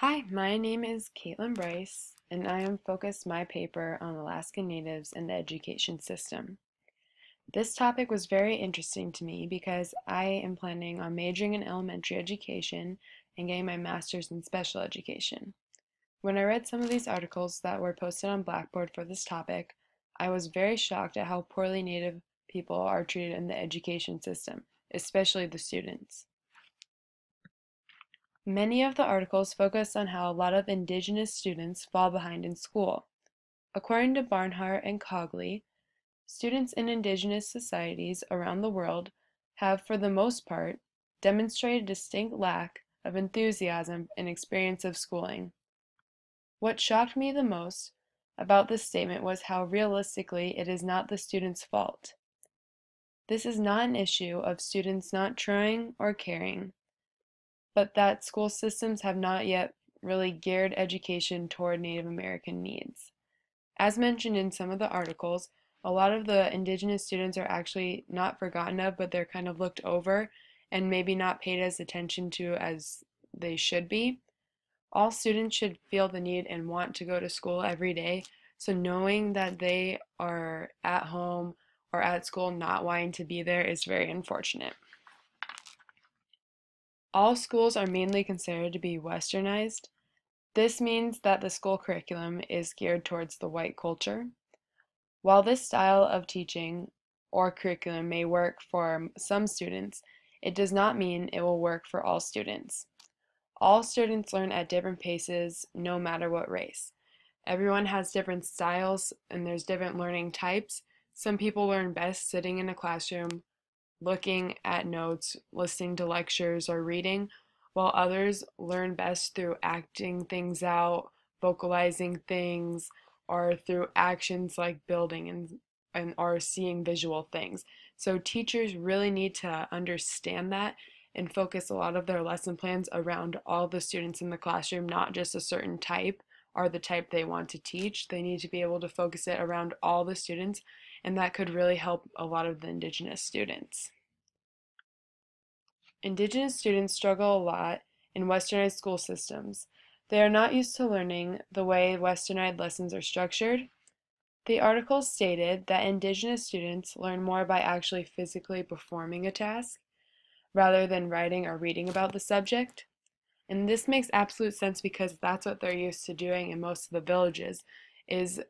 Hi, my name is Caitlin Bryce, and I am focused my paper on Alaskan Natives and the education system. This topic was very interesting to me because I am planning on majoring in elementary education and getting my master's in special education. When I read some of these articles that were posted on Blackboard for this topic, I was very shocked at how poorly Native people are treated in the education system, especially the students. Many of the articles focus on how a lot of Indigenous students fall behind in school. According to Barnhart and Cogley, students in Indigenous societies around the world have, for the most part, demonstrated a distinct lack of enthusiasm and experience of schooling. What shocked me the most about this statement was how realistically it is not the students' fault. This is not an issue of students not trying or caring, but that school systems have not yet really geared education toward Native American needs. As mentioned in some of the articles, a lot of the Indigenous students are actually not forgotten of, but they're kind of looked over and maybe not paid as attention to as they should be. All students should feel the need and want to go to school every day, so knowing that they are at home or at school not wanting to be there is very unfortunate. All schools are mainly considered to be westernized. This means that the school curriculum is geared towards the white culture. While this style of teaching or curriculum may work for some students, it does not mean it will work for all students. All students learn at different paces, no matter what race. Everyone has different styles and there's different learning types. Some people learn best sitting in a classroom, looking at notes, listening to lectures, or reading, while others learn best through acting things out, vocalizing things, or through actions like building and or seeing visual things. So teachers really need to understand that and focus a lot of their lesson plans around all the students in the classroom, not just a certain type or the type they want to teach. They need to be able to focus it around all the students, and that could really help a lot of the Indigenous students. Indigenous students struggle a lot in westernized school systems. They are not used to learning the way westernized lessons are structured. The article stated that Indigenous students learn more by actually physically performing a task rather than writing or reading about the subject. And this makes absolute sense because that's what they're used to doing in most of the villages is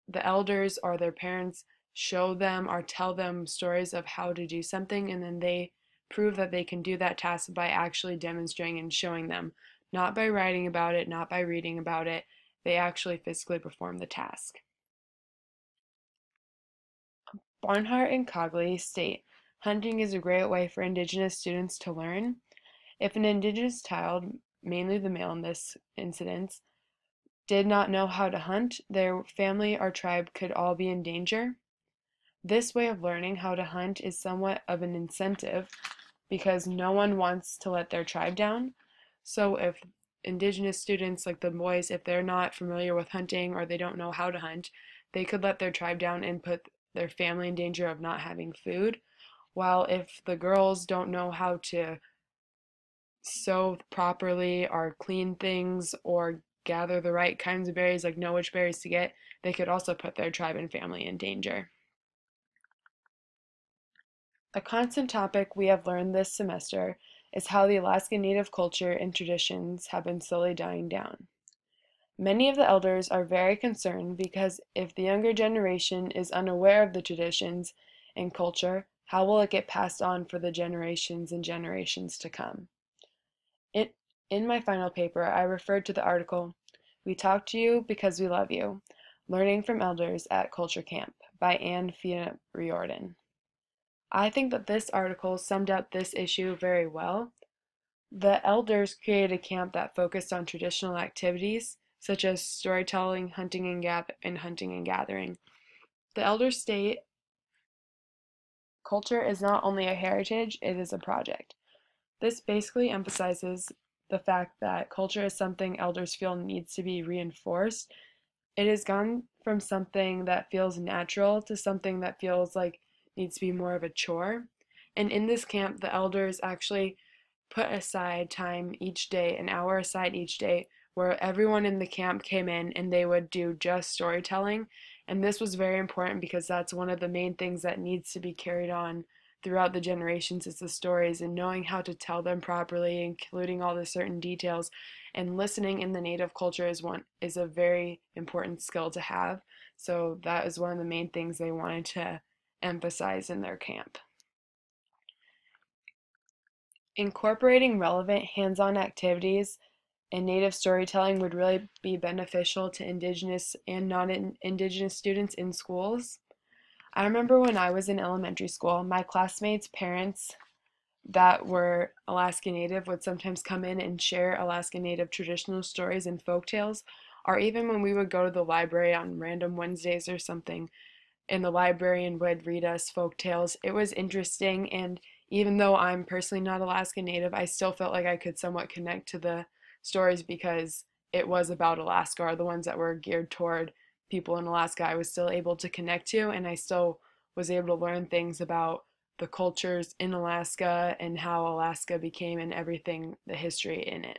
the elders or their parents show them or tell them stories of how to do something, and then they prove that they can do that task by actually demonstrating and showing them, not by writing about it, not by reading about it. They actually physically perform the task. Barnhart and Cogley state hunting is a great way for Indigenous students to learn. If an Indigenous child, mainly the male in this incident, did not know how to hunt, their family or tribe could all be in danger. This way of learning how to hunt is somewhat of an incentive because no one wants to let their tribe down. So if Indigenous students, like the boys, if they're not familiar with hunting or they don't know how to hunt, they could let their tribe down and put their family in danger of not having food. While if the girls don't know how to sew properly or clean things or gather the right kinds of berries, like know which berries to get, they could also put their tribe and family in danger. A constant topic we have learned this semester is how the Alaskan Native culture and traditions have been slowly dying down. Many of the elders are very concerned because if the younger generation is unaware of the traditions and culture, how will it get passed on for the generations and generations to come? It, in my final paper, I referred to the article, "We Talk to You Because We Love You, Learning from Elders at Culture Camp" by Anne Fia Riordan. I think that this article summed up this issue very well. The elders created a camp that focused on traditional activities such as storytelling, hunting and gathering. The elders state culture is not only a heritage, it is a project. This basically emphasizes the fact that culture is something elders feel needs to be reinforced. It has gone from something that feels natural to something that feels like needs to be more of a chore. And in this camp, the elders actually put aside time each day, an hour aside each day, where everyone in the camp came in and they would do just storytelling. And this was very important because that's one of the main things that needs to be carried on throughout the generations is the stories and knowing how to tell them properly, including all the certain details. And listening in the native culture is a very important skill to have. So that is one of the main things they wanted to emphasize in their camp. Incorporating relevant hands-on activities and native storytelling would really be beneficial to Indigenous and non-Indigenous students in schools. I remember when I was in elementary school, my classmates' parents that were Alaska Native would sometimes come in and share Alaska Native traditional stories and folk tales, or even when we would go to the library on random Wednesdays or something, and the librarian would read us folk tales. It was interesting, and even though I'm personally not Alaska Native, I still felt like I could somewhat connect to the stories because it was about Alaska, or the ones that were geared toward people in Alaska. I was still able to connect to, and I still was able to learn things about the cultures in Alaska and how Alaska became and everything, the history in it.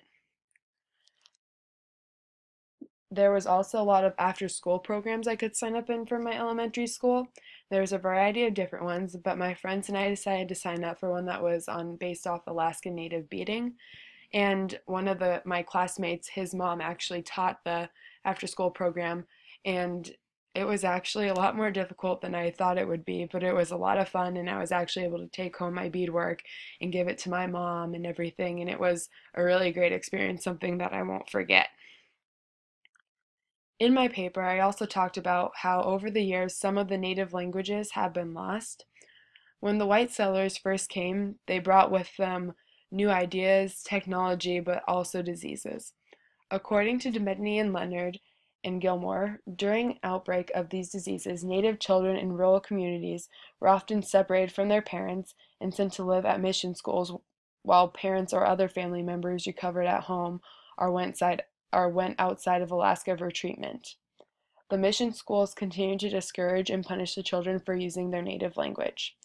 There was also a lot of after school programs I could sign up in for my elementary school. There was a variety of different ones, but my friends and I decided to sign up for one that was on based off Alaska Native beading. And one of my classmates, his mom actually taught the after school program, and it was actually a lot more difficult than I thought it would be, but it was a lot of fun, and I was actually able to take home my beadwork and give it to my mom and everything, and it was a really great experience, something that I won't forget. In my paper, I also talked about how over the years some of the native languages have been lost. When the white settlers first came, they brought with them new ideas, technology, but also diseases. According to Demedney and Leonard and Gilmore, during outbreak of these diseases, native children in rural communities were often separated from their parents and sent to live at mission schools while parents or other family members recovered at home or went outside of Alaska for treatment. The mission schools continued to discourage and punish the children for using their native language.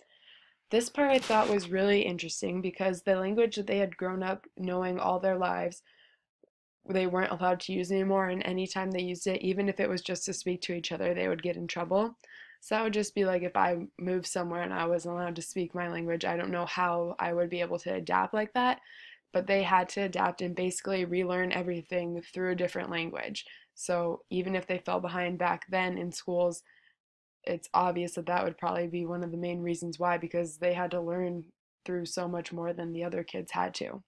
This part I thought was really interesting because the language that they had grown up knowing all their lives, they weren't allowed to use anymore, and anytime they used it, even if it was just to speak to each other, they would get in trouble. So that would just be like if I moved somewhere and I wasn't allowed to speak my language, I don't know how I would be able to adapt like that, but they had to adapt and basically relearn everything through a different language. So even if they fell behind back then in schools, it's obvious that that would probably be one of the main reasons why, because they had to learn through so much more than the other kids had to.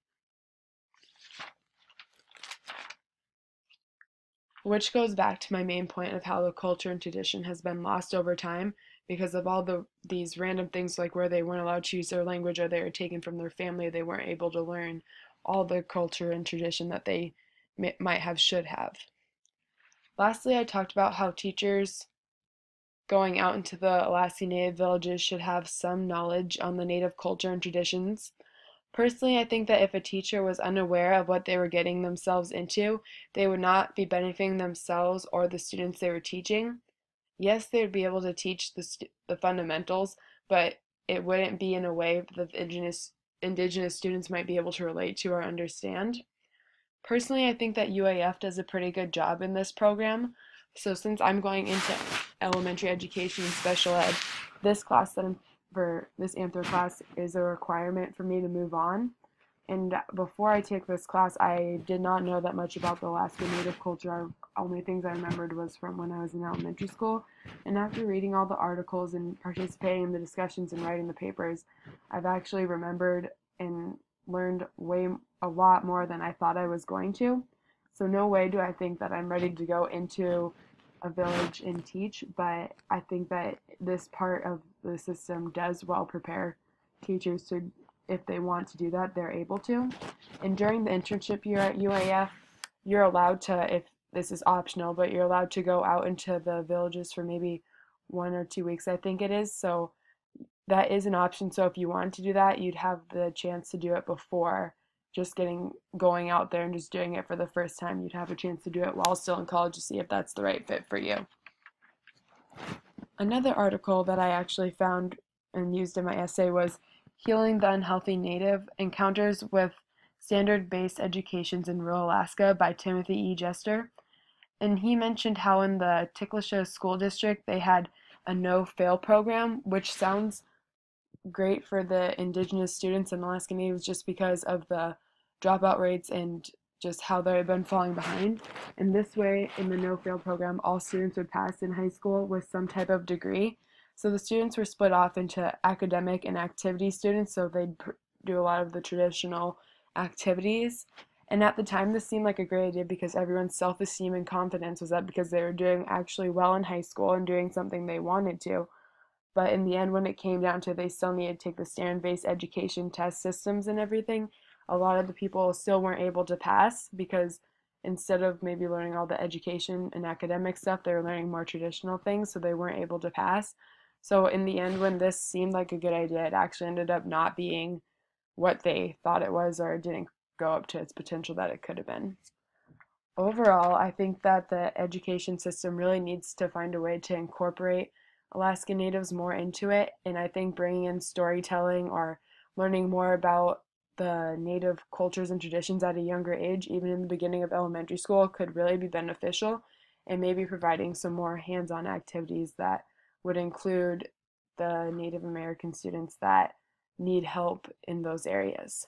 Which goes back to my main point of how the culture and tradition has been lost over time because of all these random things like where they weren't allowed to use their language or they were taken from their family, they weren't able to learn all the culture and tradition that they might have should have. Lastly, I talked about how teachers going out into the Alaskan Native villages should have some knowledge on the Native culture and traditions. Personally, I think that if a teacher was unaware of what they were getting themselves into, they would not be benefiting themselves or the students they were teaching. Yes, they would be able to teach the fundamentals, but it wouldn't be in a way that indigenous students might be able to relate to or understand. Personally, I think that UAF does a pretty good job in this program. So since I'm going into elementary education and special ed, this class that I'm for this anthro class is a requirement for me to move on. And before I take this class, I did not know that much about the Alaska Native culture. Only things I remembered was from when I was in elementary school. And after reading all the articles and participating in the discussions and writing the papers, I've actually remembered and learned a lot more than I thought I was going to. So no way do I think that I'm ready to go into a village and teach, but I think that this part of the system does well prepare teachers to, if they want to do that, they're able to. And during the internship year at UAF, you're allowed to, if this is optional, but you're allowed to go out into the villages for maybe 1 or 2 weeks, I think it is. So that is an option. So if you wanted to do that, you'd have the chance to do it before just going out there and just doing it for the first time. You'd have a chance to do it while still in college to see if that's the right fit for you. Another article that I actually found and used in my essay was Healing the Unhealthy Native: Encounters with Standard-Based Educations in Rural Alaska by Timothy E. Jester. And he mentioned how in the Tiklisha School District they had a no-fail program, which sounds great for the indigenous students and Alaska Natives just because of the dropout rates and just how they've been falling behind. And this way, in the no-fail program, all students would pass in high school with some type of degree. So the students were split off into academic and activity students, so they'd do a lot of the traditional activities. And at the time, this seemed like a great idea because everyone's self-esteem and confidence was up because they were doing actually well in high school and doing something they wanted to. But in the end, when it came down to it, they still needed to take the standard-based education test systems and everything. A lot of the people still weren't able to pass because instead of maybe learning all the education and academic stuff, they were learning more traditional things, so they weren't able to pass. So in the end, when this seemed like a good idea, it actually ended up not being what they thought it was, or it didn't go up to its potential that it could have been. Overall, I think that the education system really needs to find a way to incorporate Alaska Natives more into it, and I think bringing in storytelling or learning more about the Native cultures and traditions at a younger age, even in the beginning of elementary school, could really be beneficial, and maybe providing some more hands-on activities that would include the Native American students that need help in those areas.